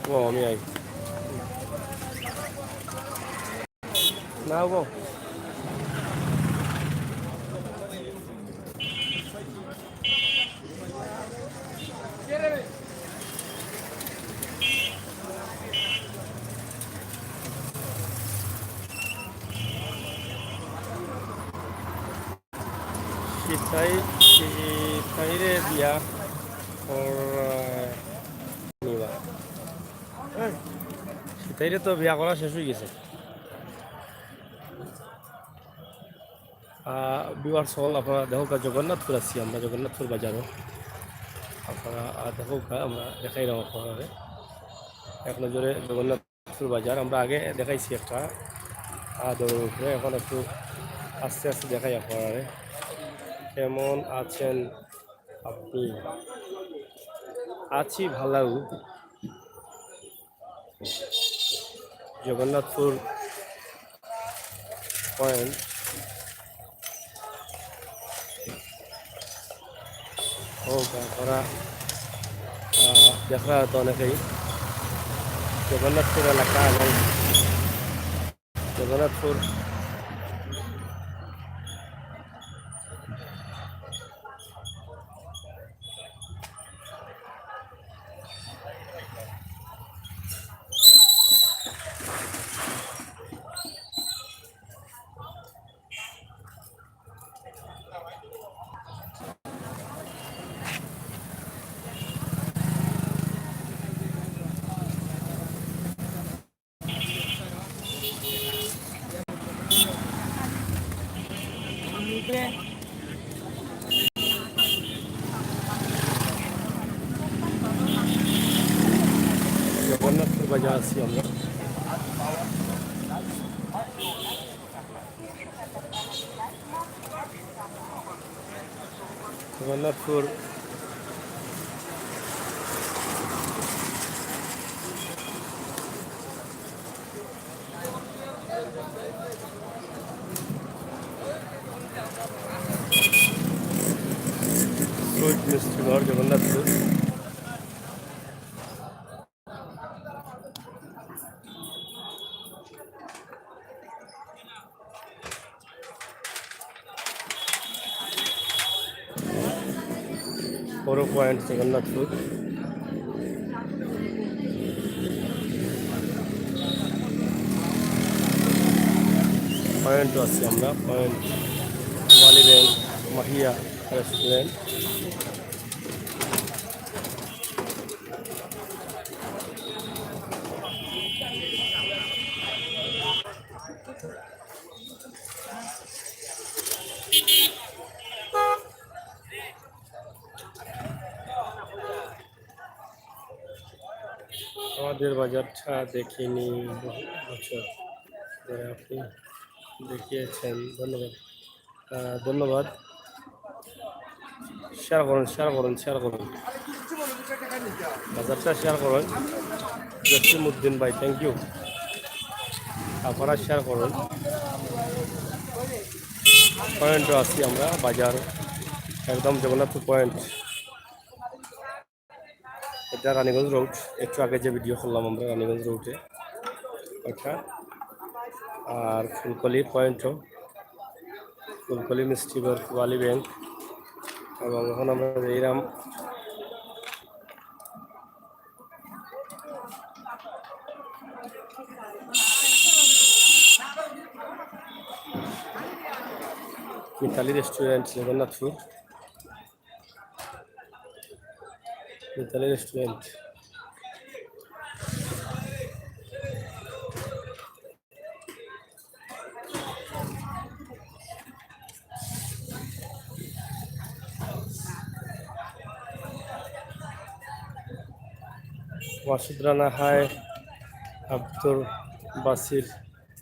ও আমি আই না গো সিতাইরে বিয়া নিবা সিতাইরে তো বিয়া করা শেষ হয়ে গেছে বিবার সল আপনারা দেখো জগন্নাথপুর আছি আমরা জগন্নাথপুর বাজারও আপনারা দেখো আমরা দেখাই রাম আপনারা এক নজরে জগন্নাথপুর বাজার আমরা আগে দেখাইছি একটা দৌড়ের উপরে এখন একটু আস্তে আস্তে দেখাই আপনারা কেমন আছেন আপনি আছি ভালো জগন্নাথপুর পয়েন্ট আপনারা দেখা তো অনেকেই জগন্নাথপুর এলাকা এবং জগন্নাথপুর জগন্নাথপুর বাজার আছি আমরা জগন্নাথপুর মিষ্টি ঘর জগন্নাথপুর বড় পয়েন্ট জগন্নাথপুর পয়েন্টও আছি আমরা পয়েন্ট ওয়ালি ব্যাংক মাহিয়া রেস্টুরেন্ট আমাদের বাজারটা দেখিনি বছর ধরে আপনি দেখিয়েছেন ধন্যবাদ শেয়ার করুন বাজারটা শেয়ার করুন জসিমউদ্দিন ভাই থ্যাংক ইউ আপনারা শেয়ার করুন পয়েন্টও আছি আমরা বাজার একদম জগন্নাথপুর পয়েন্ট এটা রানীগঞ্জ রোড একটু আগে যে ভিডিও করলাম আমরা রানীগঞ্জ রোডে ওটা আর ফুলকলি পয়েন্টও ফুলকলি মিষ্টি ঘর ওয়ালি ব্যাংক এবং এখন আমরা এইরাম Mitali restaurant Jagannathpur Mitali restaurant Masud Rana hi Abdur Basir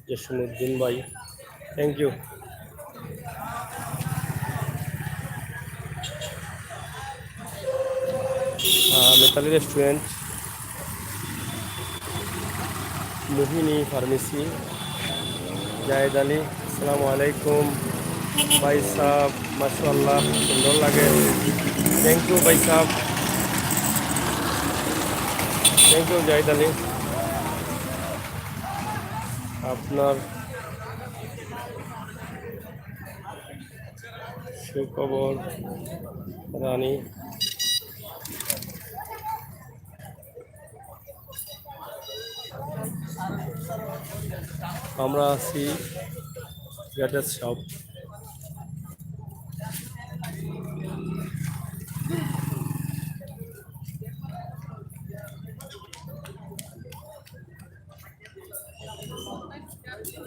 Jasimuddin ভাই thank you Mitali restaurant, Mohini pharmacy, Zayed Ali. আসসালামু আলাইকুম ভাই সাহ, মাশাআল্লাহ সুন্দর লাগে। থ্যাংক ইউ ভাই সাহ, থ্যাংক ইউ জায়েদ আলী। আপনার সুখবর রানী। আমরা আছি গ্রেটেস্ট শপ।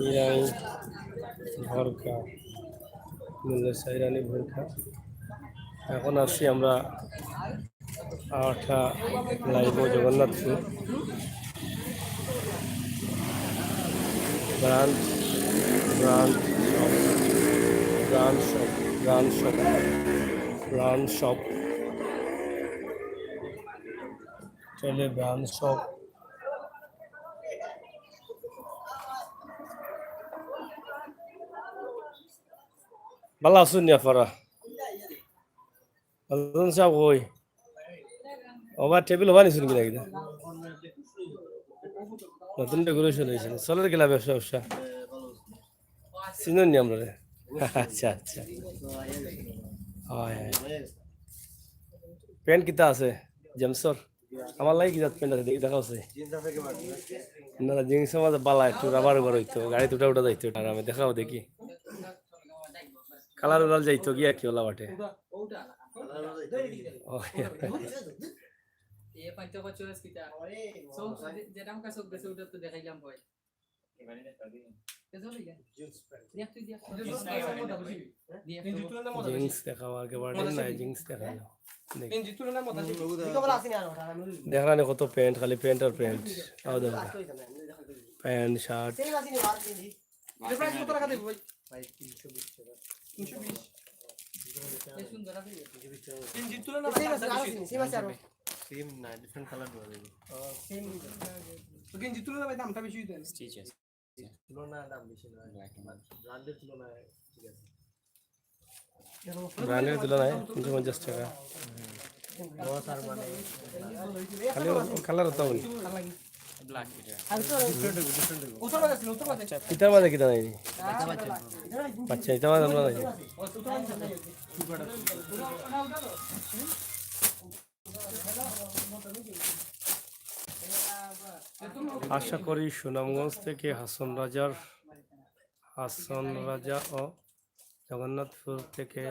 ইরানি ভরকা, ইরানি ভরকা। এখন আসছি আমরা আঠা লাইব Jagannathpur branch, branch branch shop, branch shop, branch shop, চলে ব্রাঞ্চ শপ। ভালো আছেন নি আপনারা? আজন সাহেব কই? ওভার টেবিল হওয়া নিছেন কিনা কিনা? নতুন ডেকোরেশন হয়েছে। চলের গেলা ব্যবসা ব্যবসা চিনেন নি আমরা? আচ্ছা আচ্ছা, হয় হয়। প্যান্ট কিতা আছে জেমসর? আমার লাগে কিতা প্যান্ট আছে দেখি, দেখা আছে না? জিনিসের মাঝে বালা একটু রাবার বার হইতো, গাড়ি দুটা উঠা যাইতো, আর আমি দেখাও দেখি কালার উড়াল যাইতো গিয়া কি ওলা বাটে। জিন্স দেখাও আগে বাড়ি নাই, জিন্স দেখালো দেখলানি কত প্যান্ট, খালি প্যান্ট আর প্যান্ট। আও দেখো প্যান্ট শার্ট। ব্র্যান্ডের তুলনায় 350 টাকা। খালি কালার হতো পিতার মাঝে কিতা নাই বাচ্চা ইতা মাঝে আমরা নাই। আশা করি সুনামগঞ্জ থেকে হাসন রাজা ও জগন্নাথপুর থেকে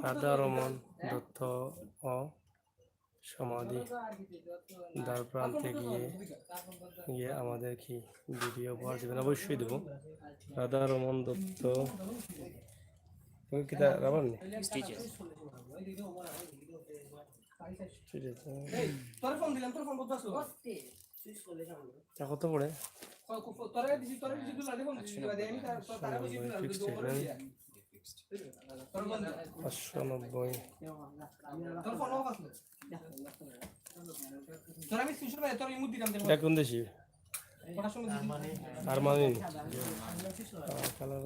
রাধা রমন দত্ত ও সমাধি দ্বার প্রান্তে গিয়ে আমাদের কি ভিডিও উপহার দেবেন? অবশ্যই দেবো। রাধা রমন দত্ত কিতা রাবার নেই কত পড়ে? 590। কোন দেশি? আরমানি। কালার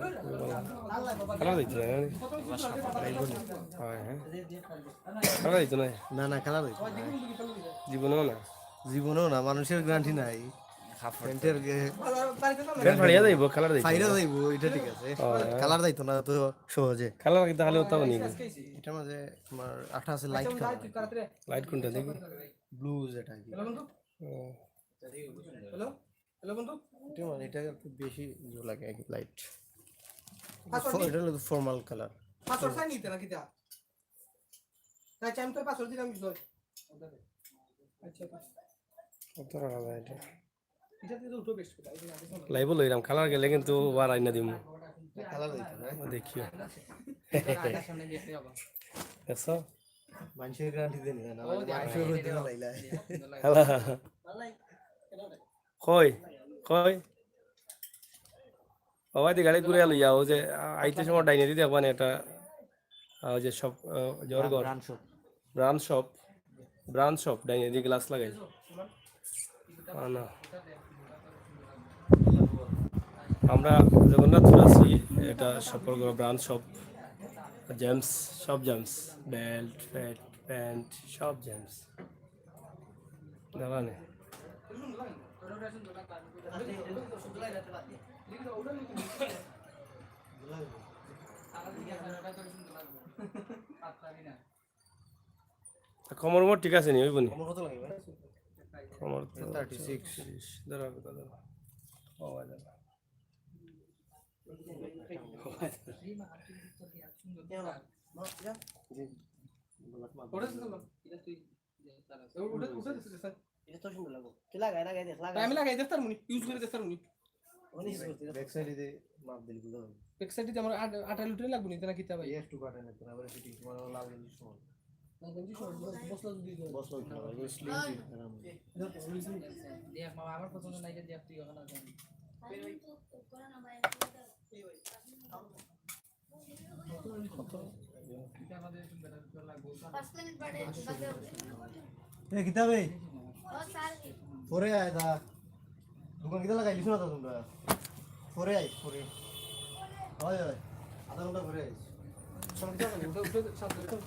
দিত না? কালার দিত না? না কালার দিত জীবনেও না, জীবনেও না। মানুষের গ্যারান্টি নাই। কালার যাইতো না তো সহজে। কালার কিন্তু খালি হতাও নি। এটার মাঝে তোমার আঠা আছে লাইট কালার। লাইট কোনটা দেখি? ব্লু যেটা কি। হ্যালো হ্যালো বন্ধু, এটা একটু বেশি ইয়ে লাগে লাইট। এটা হলো ফর্মাল কালার। পাসওয়ার্ড চাই নিতে নাকি তা? না চাই তো পাসওয়ার্ড দিলাম কিছু। আচ্ছা কত টাকা যায় এটা? লাইভ লইলাম কালার গেলে কিন্তু আর আইনা দিমু। কালার দিতে না দেখিও। দেখছো মানুষের গ্যারান্টি দেন না, মানুষের দিন লাইলা। হ্যালো কই কই বাবা দি গাড়ি ঘুরে লইয়া ও যে আইতে সময় ডাইনারি দেখবানি এটা ওই যে সব জরগর ব্রাঞ্চ শপ ব্রাঞ্চ শপ ডাইনে দিয়ে গ্লাস লাগাই না আমরা জগন্নাথপুর আছি এটা সম্পর্ক ব্রাঞ্চ শপ জেমস সব জেমস বেল্ট ফ্যাট প্যান্ট সব জেমস দাঁড়ানে কমর মোট ঠিক আছে নি ওই বনি কমর 36 দাঁড়া দাঁড়া ও দাঁড়া আমার পছন্দ নাই যে তুই ওখানে কিতাবে পরে আয় দা দোকান কিতা লাগাই লিখো না তোমরা পরে আই পরে হয় হয় আধা ঘন্টা পরে আইস সব কিতা উঠে উঠে সব ধরে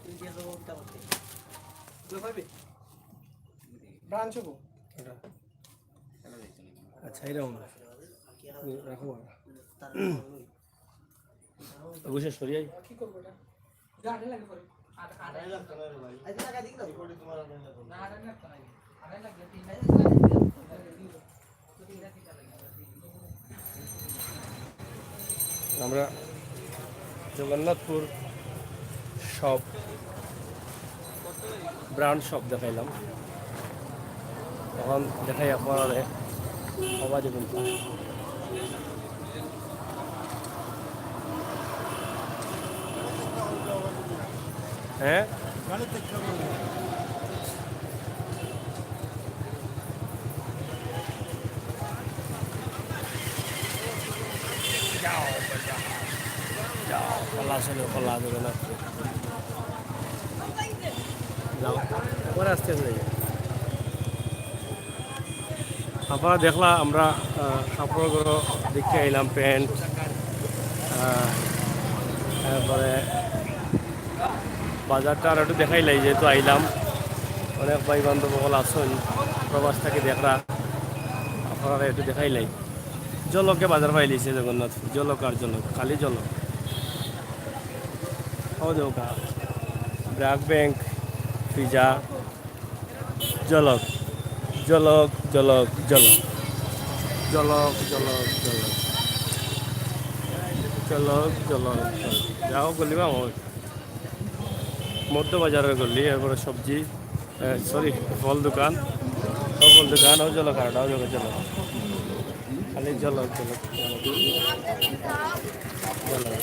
এই যে রোডটা করতে লো ভাইবে ব্রাঞ্চ হবো আচ্ছা এরকম রাখো অবশ্যই সরিয়াই কি করবো এটা গাড়ি লাগে পরে আড়াই লাখ টাকা রে ভাই আজ টাকা দিই না রিপোর্টে তোমার না আড়াই লাখ টাকা আড়াই লাখ দিয়ে 3 লাখ আমরা জগন্নাথপুর শপ ব্রান্ড শপ দেখাইলাম এখন দেখাই আপনারা সবাই দেখুন হ্যাঁ কলা আসলে কলা দেবে না যাও পরে আসতে আসতে আপনারা দেখলা আমরা কাপড়গুলো দেখতে আইলাম প্যান্ট তারপরে বাজারটা আর একটু দেখাইলাই যেহেতু আইলাম অনেক ভাই বান্ধব সকল আসুন প্রবাস থেকে দেখরা আপনারা একটু দেখাইলাই জলকে বাজার পাইলিছে জগন্নাথ জলক আর জলক খালি জলক ও দেওকা ব্র্যাক ব্যাংক পিজা জলক জলক জলক জলক জলক জলক জলক জলক জলক যাও গলি বা মধ্য বাজারের গলি এরপরে সবজি সরি ফল দোকান ও ফল দোকান ও জলক আর জলক জলক খালি জলক জলক জলক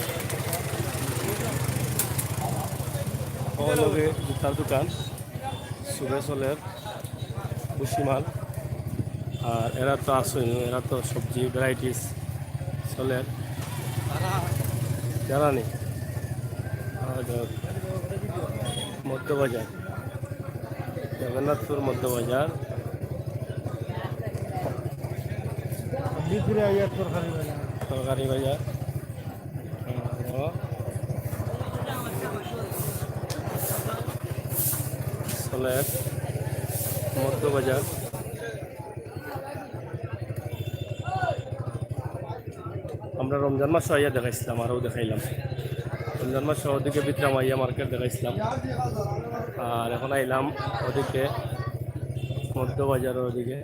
ও লগে জুতার দোকান সুরেশলের বুসিমাল আর এরা তো আসুন এরা তো সবজি ভ্যারাইটিস চলের জানানি মধ্যবাজার জগন্নাথপুর মধ্যবাজার তরকারি বাজার চলের মধ্যবাজার আমরা রমজান মাস আইয়া দেখাইছিলাম আরও দেখাইলাম রমজান মাস ওদিকে বিক্রাম আইয়া মার্কেট দেখাইছিলাম আর এখন আইলাম ওদিকে মধ্যবাজারের ওদিকে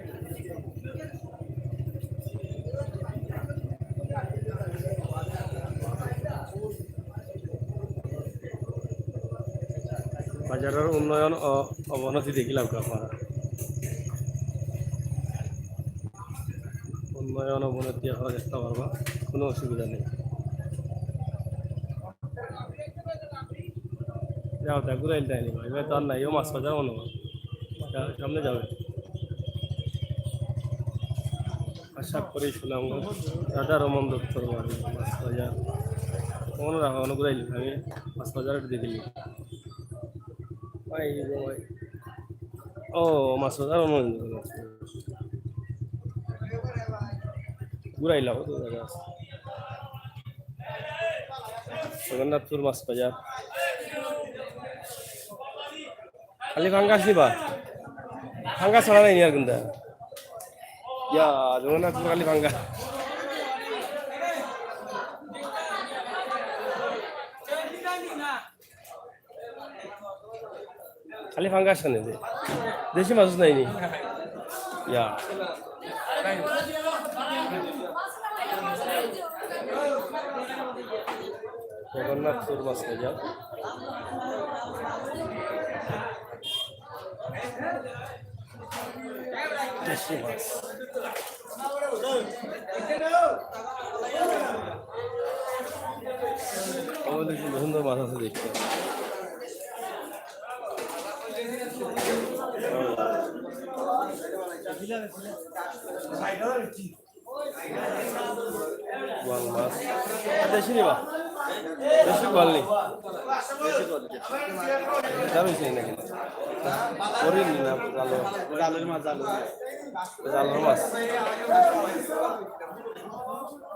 বাজারের উন্নয়ন ও অবনতি দেখিলাম আপনারা উন্নয়ন অবনতি আপনারা দেখতে পারবা কোনো অসুবিধা নেই যাও তা ঘুরাইল তাই নি এবার তো আর নাই ও মাছ বাজার মনে হয় সামনে যাবে আশা করি শুনলাম রাজা রমন দত্তর বাড়ি মাছ বাজার মনে রাখা ঘুরাইলি আমি মাছ বাজার দেখিলি ভাই ও মাছ বাজার অন্য ঘুরাইলাম তো জায়গা আছে। জগন্নাথপুর মাছ বাজার খালি ফাঙ্গাস দিবা ফাঙ্গাস ছাড়া নাই আর কিন্তু ইয়া জগন্নাথপুর খালি ফাঙ্গাস খালি ফাঙ্গাস খানে দে দেশি মাছ নাই নি ইয়া জগন্নাথপুর মাছ বাজার দেশি মাছ আমাদের কি সুন্দর মাছ আছে দেখতে বোয়াল মাছ দেশি নিবা দেশি গোয়াল নেই জানোইছি নাকি করি নি না জালের মাছ জালের মাছ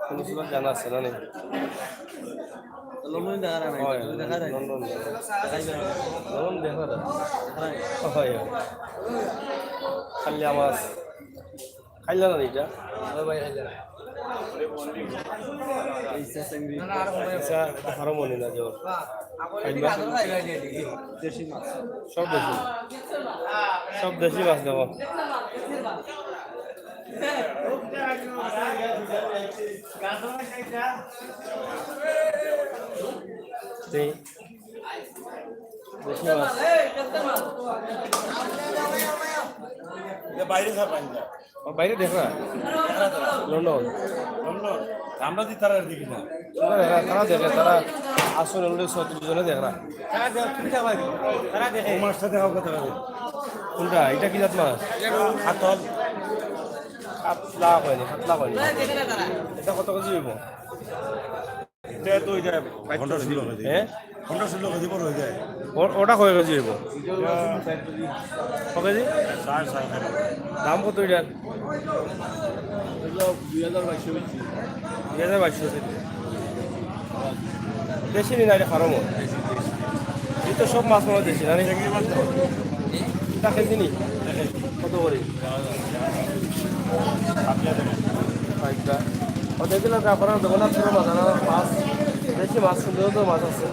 কোনো সময় জানা আছে না নেই লন্ডন দেখা যায় লন্ডন দেখা যায় হয় খালিয়া মাছ খাইলা না এটা হারো মনে না জোর দেশি মাছ সব দেশি মাছ দেবো দেশি মাছ বাইরে বাইরে দেখা লন্ডন আমরা দি তারা দেখি না তারা দেখে তারা আসলে 37 জনে দেখা তোমার সাথে কাউকে তারা কোনটা এটা কি জাত মাছ হাতল কাতলা হয়নি এটা কত কেজি হইব এটা তো এটা 15 কেজি হ্যাঁ 15 কেজি বড় হয়ে যায় ওটা কয় কেজি হইব ক কেজি সাড়ে দাম কত এটার 2200 দেশি নি না এটা ফার্মও এই তো সব মাছ মাছ দেশি না এটা কেজি নি কত করে দেখলাম আপনার দোকানের ছিল মাছ দেশি মাছ সুন্দর তো মাছ আছে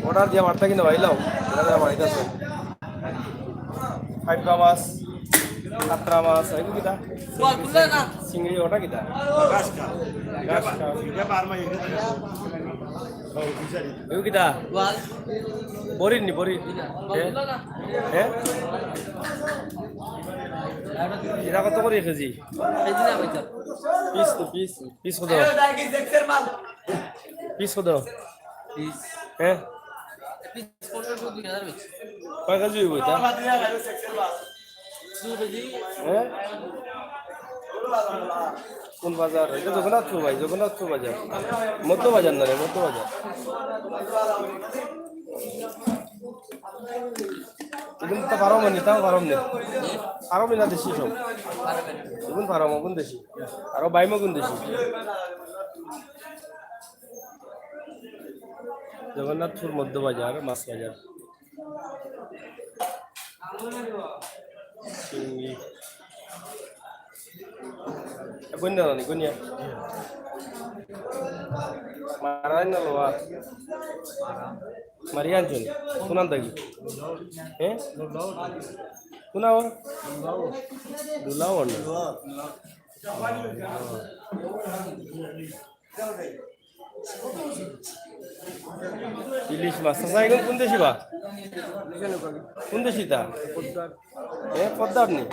অর্ডার দিয়া মারটা কিনা ভাইলাম বাড়িতে আছে ফাইভা মাছ কাতরা মাছ এগুলো কিটা চিংড়ি ওটা কিটা এগুলো কিটা বরির নি বরি হ্যাঁ এটা কত করে কেজি পিস তো পিস পিস কত পিস কত হ্যাঁ কয় কেজি হইব এটা হ্যাঁ কোন বাজার এটা জগন্নাথপুর ভাই জগন্নাথপুর বাজার মধ্য বাজার না রে মধ্য বাজার এগুলো তো ফার্ম নি তাও ফার্ম নেই ফার্ম না দেশি সব এগুন ফার্ম ওগুন দেশি আরো বাইমগুন দেশি জগন্নাথপুর মধ্য বাজার মাছ বাজার চিংড়ি গুন্না নি গুনিয়া মারাই না লোয়া মারিয়ান চল কোনান দাগি হ্যাঁ কোনাও দুলাও না ইলিশ মাছ চাচা এখন কোন দেশি বা কোন দেশি তা হ্যাঁ পদ্মার নি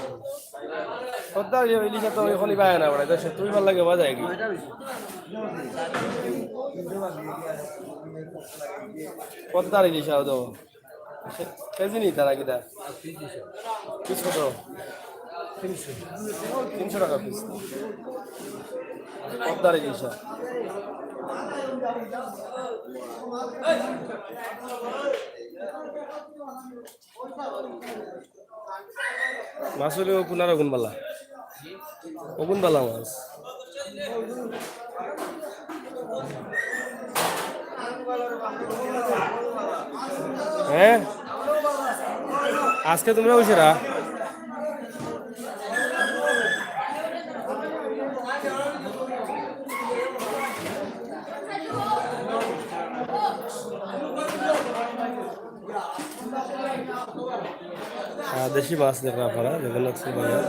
পদ্মার ইলিশ তো এখনই পায় না বড় দেশে তুই ভাল লাগে বাজায় কি পদ্মার ইলিশ আও তো কেজি নি তারা কিটা পিস কত 300 টাকা পিস পদ্মার ইলিশ মাছ হলে কোনার অগুন বালা অগুন বালা মাছ হ্যাঁ আজকে তোমরা বসেরা দেশি মাছ দেখরা আপনারা জগন্নাথপুর বাজার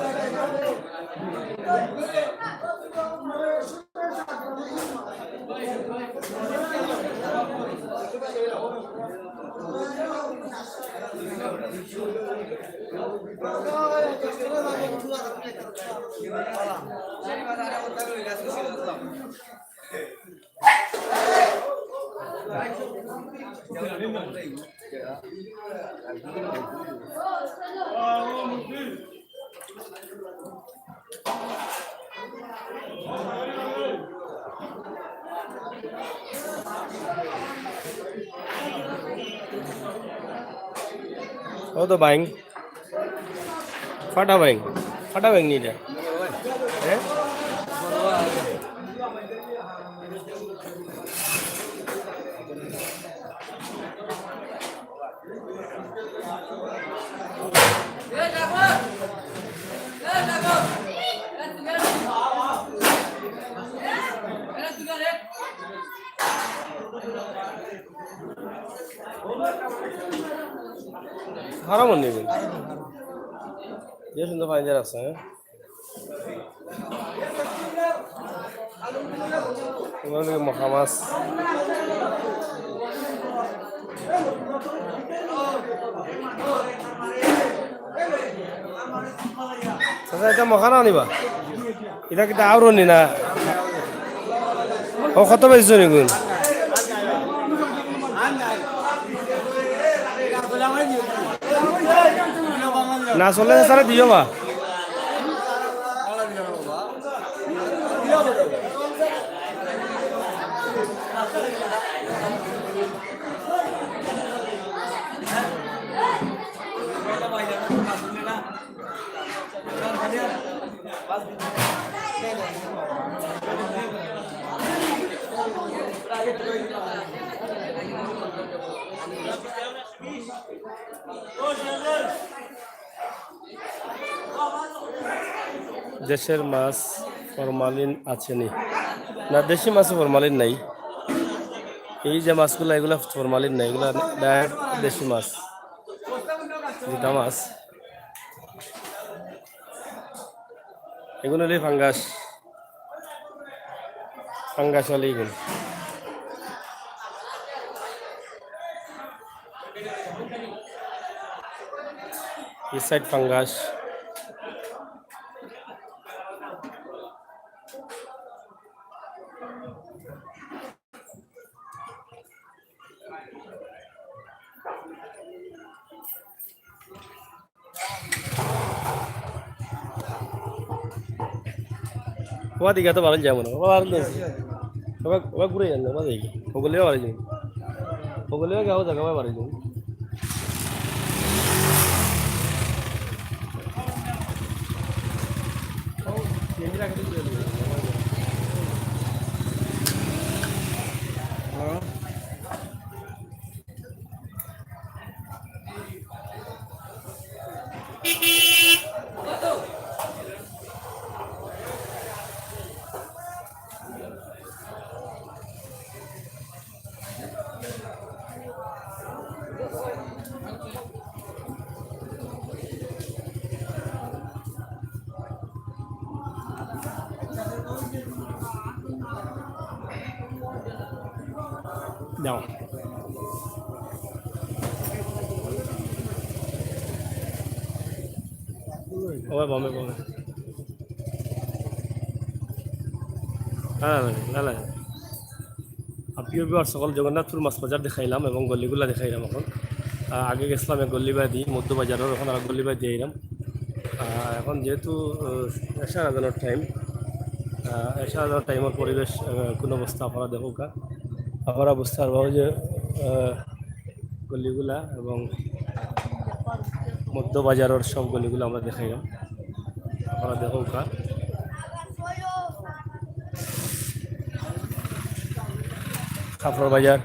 ও তো বাইং ফাটা বাইং নিটা হ্যাঁ হারাম নেবেন যে সুন্দর ফাইন রাখছে হ্যাঁ মহা মাছ এটা মখা না নিবা এটা কিন্তু আরো নি না ও কত বেশি নিগুন না চলে তারা দিও বা দেশের মাছ ফরমালিন আছে নি না দেশি মাছে ফরমালিন নাই এই যে মাছগুলো এগুলো ফরমালিন নাই এগুলো দেশি মাছ যেটা মাছ এগুলো হলে ফাঙ্গাস হলে এগুলো এই সাইড ফাঙ্গাস দিকে তো ভালো যাবো না ঘুরে যান না দেখি ওগুলো ভালো যাবো ওগুলো গাও জায়গা ভালো যাবো দাও ওই বমে হ্যাঁ না প্রিয় বিহার সকল জগন্নাথপুর মাছ বাজার দেখাইলাম এবং গল্লিগুলা দেখাইলাম এখন আগে গেছিলাম গল্লিবাদি মধ্যবাজারের এখন আর গল্লিবাদি আইলাম এখন যেহেতু এশার আজানোর টাইম সাধারণ টাইমের পরিবেশ কোন অবস্থা আপনারা দেখো কা আপনারা বুঝতে পারবো যে গলিগুলা এবং মধ্য বাজারের সব গলিগুলো আমরা দেখাইলাম আপনারা দেখো কা কাপড় বাজার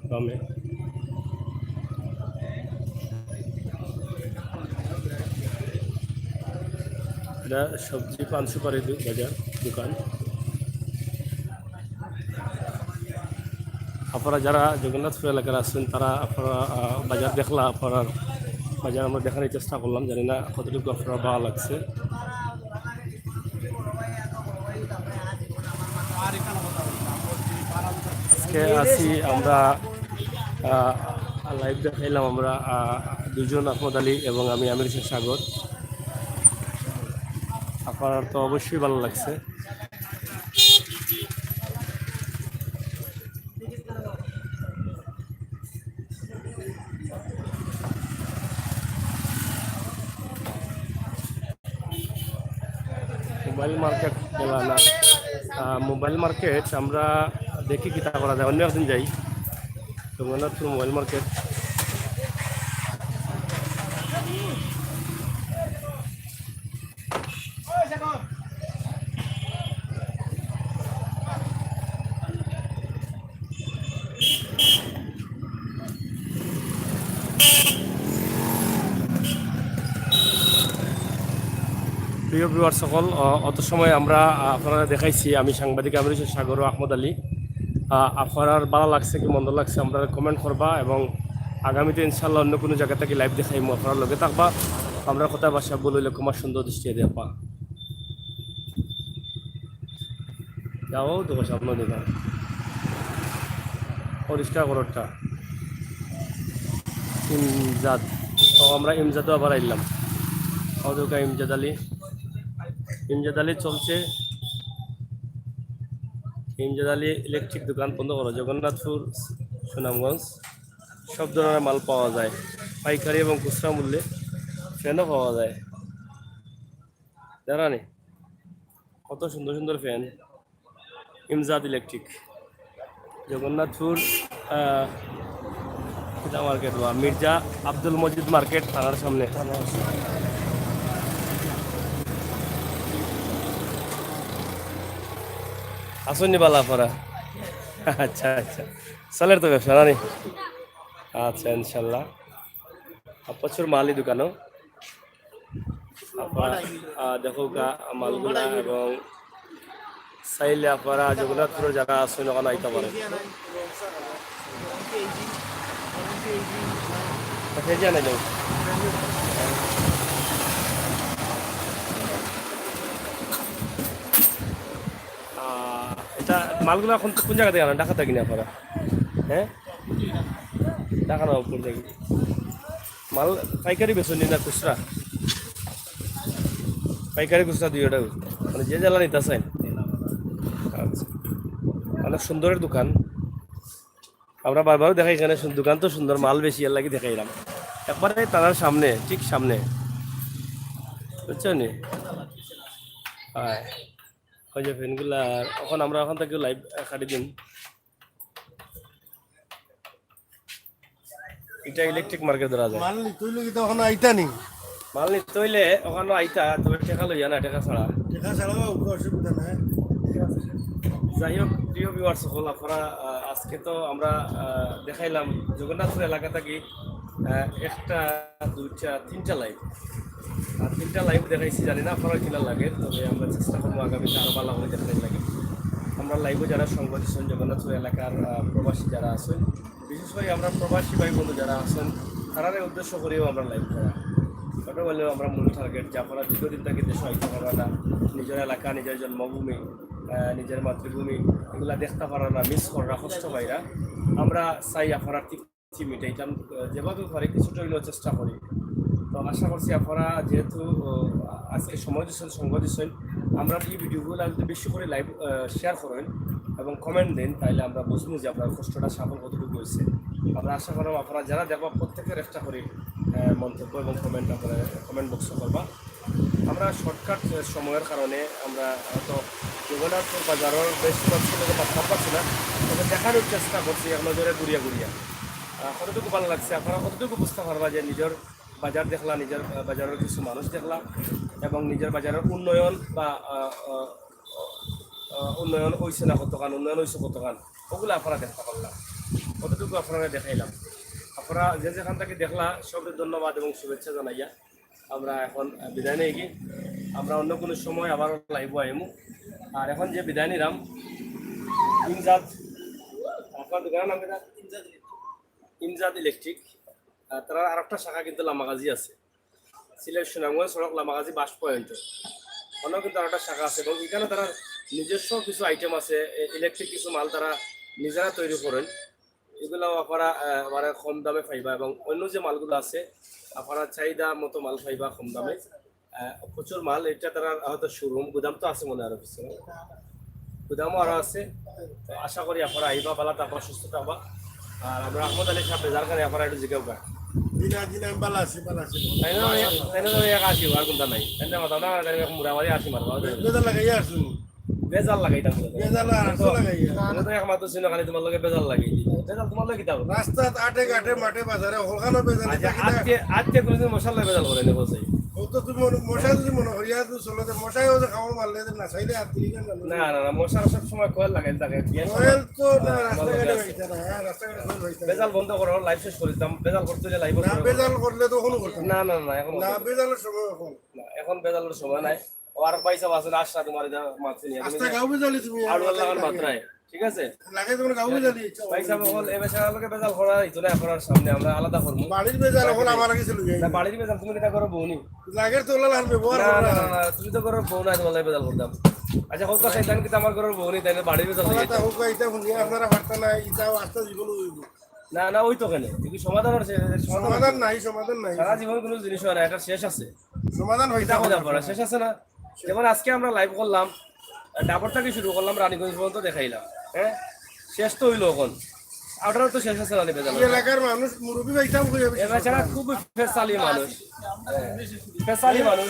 বামে এটা সবজি পান সুপারি বাজার দোকান আপনারা যারা জগন্নাথপুর এলাকার আছেন তারা আপনারা বাজার দেখলা আপনারা বাজার আমরা দেখানোর চেষ্টা করলাম জানি না কতটুকু আপনারা ভালো লাগছে আজকে আছি আমরা লাইভ দেখাইলাম আমরা দুজন আহমদ আলী এবং আমি আমির হোসেন সাগর আপনার তো অবশ্যই ভালো লাগছে মোবাইল মার্কেট বলা না মোবাইল মার্কেট আমরা দেখি কিতা করা যায় অন্য একদিন যাই জগন্নাথপুর মোবাইল মার্কেট প্রিয় ভিউয়ার সকল অত সময় আমরা আপনারা দেখাইছি আমি সাংবাদিক আমির হোসেন সাগর ও আহমদ আলী আপনার ভালো লাগছে কি মন্দ লাগছে আমরা কমেন্ট করবা এবং আগামীতে ইনশাল্লাহ অন্য কোনো জায়গা থেকে লাইভ দেখাইমু আপনারা লগে থাকবা আমরা কথা বাসা বললে কুমার সুন্দর দৃষ্টি দেখবা যাও তো স্বপ্ন দেখা পরিষ্কার করোটা ইমজাদ ও আমরা ইমজাদও আবার আইলাম অদৌকা ইমজাদ আলী চলছে ইমজাদ আলী ইলেকট্রিক দোকান বন্ধ করো জগন্নাথপুর সুনামগঞ্জ সব ধরনের মাল পাওয়া যায় পাইকারি এবং খুচরা মূল্যে ফ্যানও পাওয়া যায় জানানি কত সুন্দর সুন্দর ফ্যান ইমজাদ ইলেকট্রিক জগন্নাথপুর মার্কেট বা মির্জা আব্দুল মজিদ মার্কেট থানার সামনে আসুননি বালা পরা আচ্ছা আচ্ছা চলের তো ব্যবসা না নি আচ্ছা ইনশাল্লাহ প্রচুর মালই দোকানও আপনারা দেখো মালগুলা এবং চাইলে আপনারা জগন্নাথপুরের যারা আছেন ওখানে আইতে পারেন এটা মালগুলো এখন কোন জায়গা থেকে আনেন ঢাকা থেকে না আপনারা হ্যাঁ ঢাকা না কোন জায়গায় মাল পাইকারি বেচুন না খুচরা পাইকারি খুচরা দুইটা মানে যে জ্বালা নিতে চাই আচ্ছা অনেক সুন্দরের দোকান আমরা বারবার দেখাই এখানে দোকান তো সুন্দর মাল বেশি এর লাগি দেখাইলাম একবারে তার সামনে ঠিক সামনে বুঝছো নি হ্যাঁ ওই যে ফ্যানগুলা এখন আমরা ওখান থেকে লাইভ কাটি দিন এটা ইলেকট্রিক মার্কেট ধরা যায় মাল তুই লোক তো ওখানে আইতা নি মাল নি তৈলে ওখানে আইতা তবে টাকা লইয়া না টাকা ছাড়া দেখা ছাড়াও অসুবিধা নাই যাই হোক প্রিয় ভিউয়ার্স সকল আপনারা আজকে তো আমরা দেখাইলাম জগন্নাথপুর এলাকা থেকে একটা দুইটা তিনটা লাইভ আর তিনটা লাইভ দেখাইছি জানি না আপনারা কিনা লাগে তবে আমরা চেষ্টা করবো আগামীতে আরও ভালো হয়ে দেখাই লাগে আমরা লাইভে যারা সংগঠিত জগন্নাথপুর এলাকার প্রবাসী যারা আছেন বিশেষ করে আমরা প্রবাসী ভাই বন্ধু যারা আছেন তারারে উদ্দেশ্য করেও আমরা লাইভ করা ছোটো বলেও আমরা মূল টার্গেট যে আপনারা দীর্ঘদিন থেকে দেশে আইতে পারা না নিজের এলাকা নিজের জন্মভূমি নিজের মাতৃভূমি এগুলা দেখতে পারা না মিস করা কষ্ট পাইরা আমরা চাই আপনারা তৃপ্তি মিটাইতাম যেভাবে পারি কিছুটা হইলেও চেষ্টা করি তো আশা করছি আপনারা যেহেতু আজকে সময় দিচ্ছেন সঙ্গ দিচ্ছেন আমরা এই ভিডিওগুলো যদি বেশি করে লাইভ শেয়ার করেন এবং কমেন্ট দেন তাহলে আমরা বুঝবো যে আপনার কষ্টটা সাফল কতটুকু হয়েছে আমরা আশা করব আপনারা যারা দেখবা প্রত্যেকের একটা করে মন্তব্য এবং কমেন্ট বক্স করবা। আমরা শর্টকাট সময়ের কারণে আমরা হয়তো জগন্নাথপুর বাজারের বেশ কয়েকজনকে পাঠাতে পারছি না, তবে দেখানোর চেষ্টা করছি এক নজরে ঘুরিয়া কতটুকু ভালো লাগছে আপনারা কতটুকু বুঝতে পারবা যে নিজের বাজার দেখলা, নিজের বাজারের কিছু মানুষ দেখলা এবং নিজের বাজারের উন্নয়ন বা উন্নয়ন হয়েছে না কতখান, উন্নয়ন হয়েছে কতখান, ওগুলো আপনারা দেখতে পারলাম, কতটুকু আপনারা দেখাইলাম। আপনারা যে যেখান থেকে দেখলা সবের ধন্যবাদ এবং শুভেচ্ছা জানাইয়া আমরা এখন বিদায় নিয়ে গিয়ে আমরা অন্য কোনো সময় আবার লাইভ আইমু। আর এখন যে বিদায় নিলাম ইমজাদ, আপনার দোকানের নাম এটা ইমজাদ ইলেকট্রিক, তারা আর একটা শাখা কিন্তু লামাগাজি আছে, সিলেট সুনামগঞ্জ সড়ক লামাগাজি বাস পয়েন্ট, অন্য কিন্তু আর একটা শাখা আছে এবং এখানে তারা নিজস্ব কিছু আইটেম আছে, ইলেকট্রিক কিছু মাল তারা নিজেরা তৈরি করেন, এগুলো আপনারা মানে কম দামে পাইবা এবং অন্য যে মালগুলো আছে আপনারা চাহিদা মতো মাল পাইবা কম দামে, প্রচুর মাল। এটা তারা হয়তো শোরুম গুদাম তো আছে মনে হয়, পিছনে গুদামও আরও আছে। তো আশা করি আপনারা আইবা পালা, তারপর সুস্থ থাকবা। আর আমরা আহমদ আলী সাহেব যার কারণে আপনারা একটু জিজ্ঞাসা করেন তাই না এক আসি আর কোনটা নাই তাই না কথা না, মুড়ামারি আসি মারবা বেজাল লাগাইতাম তো একমাত্র ছিল খালি তোমার লগে বেজাল লাগাই বেজাল তোমার লগে কিতাব রাস্তাত আটে ঘাটে মাঠে বাজারে হলখানো বেজাল আজকে কোনোদিন মশালা বেজাল করে নেবো চাই ও তো তুমি মশা যদি মনে করিয়া তুই চলতে মশাইও যে খাওয়া মারলে না চাইলে আর তিরিগে না না না মশার সব সময় কয়েল লাগাই থাকে কোয়েল তো না রাস্তাঘাটে হইছে না, হ্যাঁ রাস্তাঘাটে কোয়েল হইছে বেজাল বন্ধ করো, লাইভ শেষ করে দিতাম। বেজাল করতে হলে লাইভ না, বেজাল করলে তো কোনো করতাম না না না এখন না, বেজালের সময় এখন না, এখন বেজালের সময় নাই। ও আর পয়সা আছে না, আসরা তোমার মাছ নিয়ে রাস্তা গাও বেজালি তুমি আর লাগান মাত্রায়, ঠিক আছে লাগে তোমার গাও বেজালি পয়সা বল এ বেচারা লোকে বেজাল করা হইতো না, এখন আর সামনে আমরা আলাদা করবো। বাড়ির বেজাল এখন আমার কাছে চলে যায় না বাড়ির বেজাল তুমি কিটা করো বউনি, লাগের তোলা আর ব্যবহার না করো না না না তুমি তো করো বউ নাই, তোমার বেজাল করতাম। আচ্ছা হোক কথা ইতান কিন্তু আমার ঘরের বউ নেই, তাই না বাড়ির বেজাল হয়ে কথা হোক এটা শুনিয়ে আপনারা পারতা না, ইটাও আস্তে জীবন হইব না না ওই তো কেন কি সমাধান আছে? সমাধান নাই, সমাধান নাই, সারা জীবন কোনো জিনিস হয় না, এটা শেষ আছে, সমাধান হইতা এটা হয়ে যাবে শেষ আছে না। যেমন আজকে আমরা লাইভ করলাম, ডাবর থেকে শুরু করলাম, রানীগঞ্জ পর্যন্ত দেখাইলাম, হ্যাঁ শেষ তো হইলো এখন, আউটারও তো শেষ আছে না বেজাল। এলাকার মানুষ মুরব্বী পাইতাম কই হবে এছাড়া খুব ফেসালি মানুষ, ফেসালি মানুষ।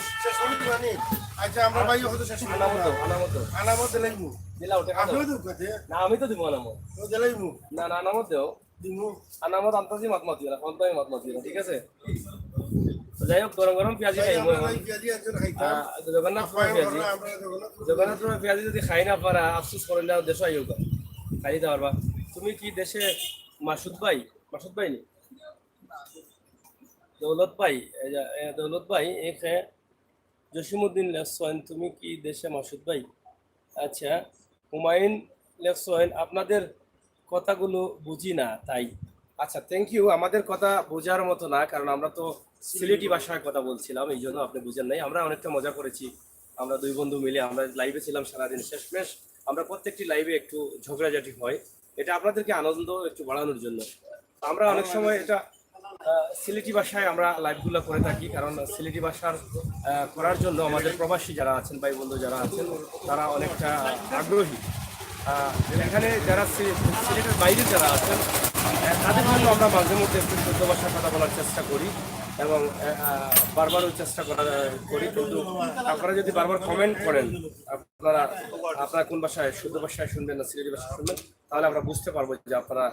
আচ্ছা আমরা ভাই হয়তো শেষ আনামতো আনামতো আনামত দিলাইমু দিলা ওটা আপনি তো কথা না, আমি তো দিব আনামত, তো দিলাইমু না না আনামত দেও, দিমু আনামত আনতাছি মাতমাতি না, কোন টাইম মাতমাতি না, ঠিক আছে। তো যাই হোক গরম গরম পেঁয়াজি খাইবো এখন, ভাই পেঁয়াজি একজন খাইতাম জগন্নাথ পেঁয়াজি, আমরা জগন্নাথ জগন্নাথ পেঁয়াজি যদি খাই না পারা আফসোস করেন না, দেশ আইও খাই দিতে পারবা। তুমি কি দেশে মাসুদ ভাই নি দৌলত ভাই এখে জসিমউদ্দিন লেখছেন, তুমি কি দেশে মাসুদ ভাই? আচ্ছা হুমায়ুন লেখছেন আপনাদের কথাগুলো বুঝি না তাই। আচ্ছা থ্যাংক ইউ, আমাদের কথা বোঝার মতো না, কারণ আমরা তো সিলেটি ভাষায় কথা বলছিলাম, এই জন্য আপনি বুঝেন নাই। আমরা অনেকটা মজা করেছি, আমরা দুই বন্ধু মিলে আমরা লাইভে ছিলাম সারাদিন, শেষমেশ আমরা প্রত্যেকটি লাইভে একটু ঝগড়াঝাটি হয়, এটা আপনাদেরকে আনন্দ একটু বাড়ানোর জন্য। আমরা অনেক সময় এটা সিলেটি ভাষায় আমরা লাইভগুলো করে থাকি, কারণ সিলেটি ভাষার করার জন্য আমাদের প্রবাসী যারা আছেন, ভাই বন্ধু যারা আছেন, তারা অনেকটা আগ্রহী। এখানে যারা সিলেটের বাইরে যারা আছেন তাদের জন্য আমরা মাঝে মধ্যে একটু শুদ্ধ ভাষায় কথা বলার চেষ্টা করি এবং বারবারও চেষ্টা করি, কিন্তু আপনারা যদি বারবার কমেন্ট করেন আপনারা কোন ভাষায় শুদ্ধ ভাষায় শুনবেন না সিলেটি ভাষায় শুনবেন, তাহলে আমরা বুঝতে পারবো যে আপনারা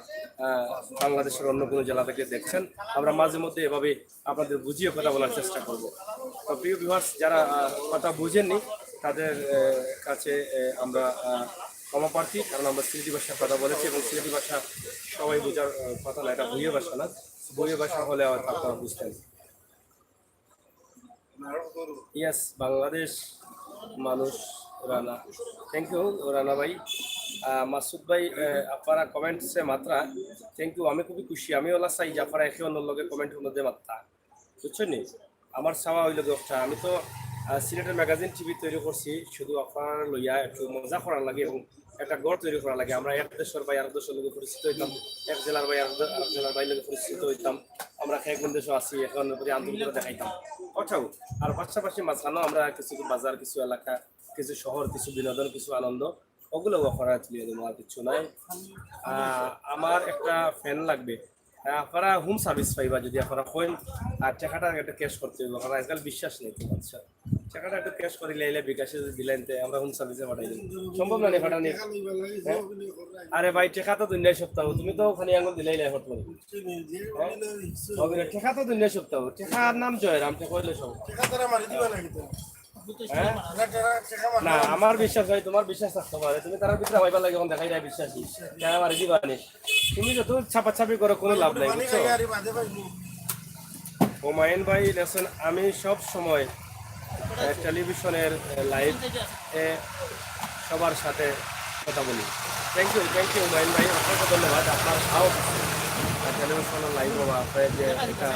বাংলাদেশের অন্য কোনো জেলা থেকে দেখছেন। আমরা মাঝে মধ্যে এভাবে আপনাদের বুঝিয়ে কথা বলার চেষ্টা করব। তো প্রিয় ভিউয়ার্স যারা কথা বুঝেননি তাদের কাছে আমরা ক্ষমা প্রার্থী, কারণ আমরা সিলেটি ভাষায় কথা বলেছি এবং সিলেটি ভাষা সবাই বোঝার কথা না, এটা বইয়ের ভাষা না, বইয়ের ভাষা হলে আপনারা বুঝতেন। ইয়েস বাংলাদেশ মানুষ রানা, থ্যাংক ইউ রানা ভাই। মাসুদ ভাই আপনারা কমেন্টসে মাত্রা থ্যাংক ইউ, আমি খুবই খুশি, আমি ওলা চাই যে আপনারা একে অন্য লগে কমেন্ট মধ্যে মাত্রা বুঝছেন নি। আমার চাওয়া হইল একটা, আমি তো সিলেটের ম্যাগাজিন টিভি তৈরি করছি শুধু আপনার লইয়া একটু মজা করার লাগে এবং একটা গড় তৈরি করার লাগে। আমরা এক দেশের বাই আরেক দেশের লোকে পরিচিত হইতাম, এক জেলার বাই আরেক জেলার বাই লোকে পরিচিত হইতাম, আমরা কোন দেশও আছি এখন প্রতি আন্তরিকতা দেখাইতাম কথাও। আর পাশাপাশি মাঝখানেও আমরা কিছু বাজার, কিছু এলাকা, কিছু শহর, কিছু বিনোদন, কিছু আনন্দ, ওগুলো করা তুলিয়ে দেবো, আর কিছু নাই। আমার একটা ফ্যান লাগবে, আপনারা হোম সার্ভিস পাইবা যদি আপনারা কইন আর টাকাটা একটু ক্যাশ করতে হইব কারণ আজকাল বিশ্বাস নেই তো আচ্ছা টাকাটা একটু ক্যাশ করে লাইলে বিকাশে যদি দিলেন তে আমরা হোম সার্ভিসে পাঠাই দিই সম্ভব না নেই পাঠানি টাকা লইবা লাগে যে ওগুলি করাই আরে ভাই টাকা তো দুনিয়া সপ্তাহ তুমি তো ওখানে আঙুল দিলেই লাই হতো যে ওগুলি টাকা তো দুনিয়া সপ্তাহ টাকার নাম জয়রাম টাকা কইলে সব টাকা তারা মারি দিবা নাকি তো হ্যাঁ না টাকা মারি না আমার বিশ্বাস ভাই তোমার বিশ্বাস থাকতে পারে তুমি তার ভিতরে হইবার লাগে দেখাই যায় বিশ্বাসী টাকা মারি দিবা নি তুমি যত ছাপাছাপি করো কোনো লাভ নাই পানি বুঝছো খাই আর বাদে পাইনি হুমায়ুন ভাই লেসন আমি সব সময় টেলিভিশনের লাইভ এ সবার সাথে কথা বলি থ্যাংক ইউ হুমায়ুন ভাই অসংখ্য ধন্যবাদ আপনার সাহস টেলিভিশনের লাইভ বা আপনার যে এটা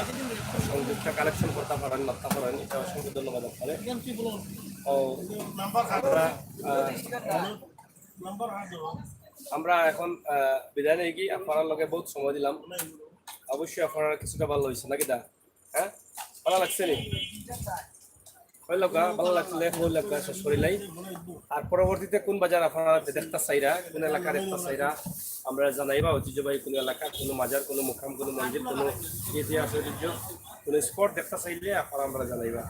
সংযুক্ত কালেকশন করতে পারেন মাত্রা পারেন এটা অসংখ্য ধন্যবাদ আপনাদের ও নাম্বার আমরা নাম্বার হাত দাও আমরা এখন বিদায় নিয়ে কি আপনার লগে বহুত সময় দিলাম অবশ্যই আপনারা কিছুটা ভালো হয়েছে নাকি দা হ্যাঁ ভালো লাগছে নি ওই লোক ভালো লাগলে ওই লোক শেষ করিলাই আর পরবর্তীতে কোন বাজার আপনারা দেখতে চাইরা কোন এলাকার দেখতে চাইরা আমরা জানাইবা ঐতিহ্যবাহী কোন এলাকা কোন মাজার কোন মুকাম কোন মন্দির কোন ইতিহাস ঐতিহ্য কোন স্পট দেখতে চাইলে আপনারা আমরা জানাইবা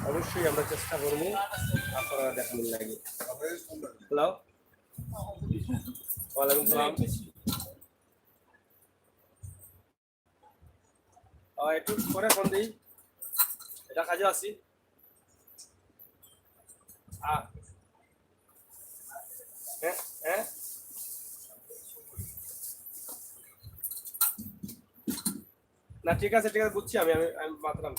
অবশ্যই আমরা চেষ্টা করবো আপনারা দেখানোর লাগে হ্যালো ওয়ালাইকুম সালাম একটু পরে ফোন দিই এটা কাজে আছি হ্যাঁ হ্যাঁ না ঠিক আছে বুঝছি আমি আমি আমি মাত্রাম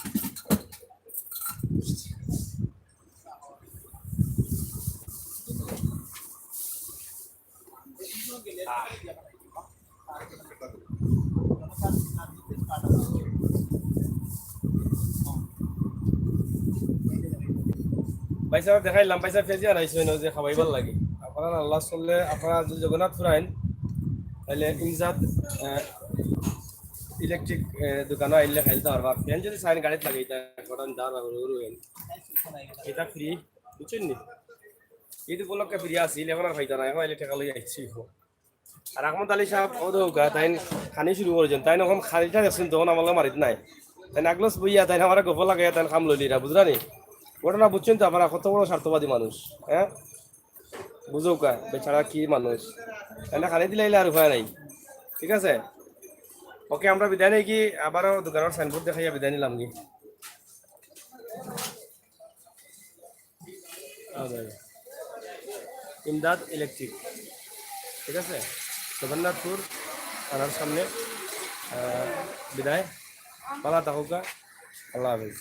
ভাই সাহেব দেখাইলাম ভাই সাহেব ফেজি আনাইছেন যে খাবাইবার লাগে আপনারা আল্লাহ চললে আপনারা যদি জগন্নাথপুর আইন তাহলে ইনজাত ইলেকট্রিক দোকানও আইলে খাইতে পারবা ফ্যান যদি সাইন গাড়িতে লাগে এটা ঘটন দাঁড় এটা ফ্রি বুঝছেন নি ঈদ উপলক্ষে ফ্রি আসিল এখন আর খাইতে না এখন আইলে টাকা লই আইছি আর আহমদ আলী সাহেব ও দৌকা তাই খানি শুরু করেছেন তাই এখন খানিটা দেখছেন তখন আমার মারিত নাই তাই নাগলস বইয়া তাই আমার গোপ লাগে তাই খাম লইলিরা বুঝলা নি ঘটনা বুঝছেন তো আপনারা কত বড় স্বার্থবাদী মানুষ হ্যাঁ বুঝো কা বেচারা কি মানুষ তাই না খানি দিলে আর উপায় নাই ঠিক আছে ওকে আমরা বিদায় নেই কি আবারও দোকানের সাইনবোর্ড দেখাইয়া বিদায় নিলাম কি ইমদাদ ইলেকট্রিক ঠিক আছে জগন্নাথপুর থানার সামনে বিদায় পালা থাকুকা আল্লাহ হাফেজ